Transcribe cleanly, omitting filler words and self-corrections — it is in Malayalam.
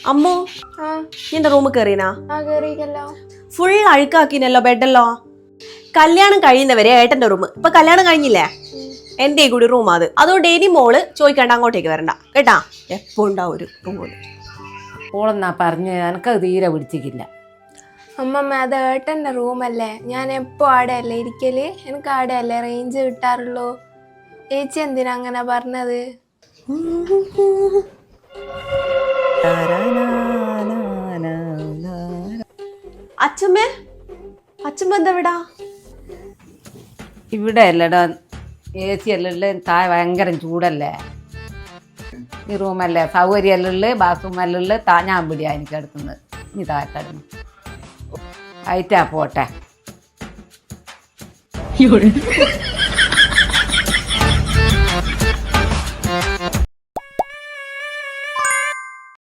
അമ്മോ നിന്റെ റൂമിൽ കയറിനാ? ഫുൾ അഴുക്കാക്കിനല്ലോ ബെഡല്ലോ. കല്യാണം കഴിയുന്നവരെ ഏട്ടന്റെ റൂം. ഇപ്പൊ കല്യാണം കഴിഞ്ഞില്ലേ? എന്റെ കൂടി റൂം അത്. അതുകൊണ്ട് ഇനി മോള് ചോദിക്കാണ്ട് അങ്ങോട്ടേക്ക് വരണ്ട കേട്ടാ. എപ്പോ ഉണ്ടാവും ഒരു റൂമില്. ഓളെന്നാ പറഞ്ഞ് എനക്കത് തീരെ പിടിച്ചിട്ടില്ല. അമ്മമ്മ അത് ഏട്ടന്റെ റൂമല്ലേ, ഞാൻ എപ്പോ ആടെയല്ലേ ഇരിക്കല്, എനിക്ക് ആടെയല്ലേ റേഞ്ച് കിട്ടാറുള്ളൂ. ചേച്ചി എന്തിനാ അങ്ങനെ പറഞ്ഞത്? അച്ഛമ്മേ, അച്ഛമ്മ എന്താ വിടാ? ഇവിടെ അല്ലടാ, AC അല്ലേ, താഴെ ഭയങ്കര ചൂടല്ലേ. ഈ റൂമല്ലേ സൗകര്യമല്ലേ, ബാത്റൂമല്ലേ, ഞാൻ പിടിയാ എനിക്ക് എടുക്കുന്നത്. നീ താഴെ കിടന്നു ആയിട്ടാ പോട്ടെ.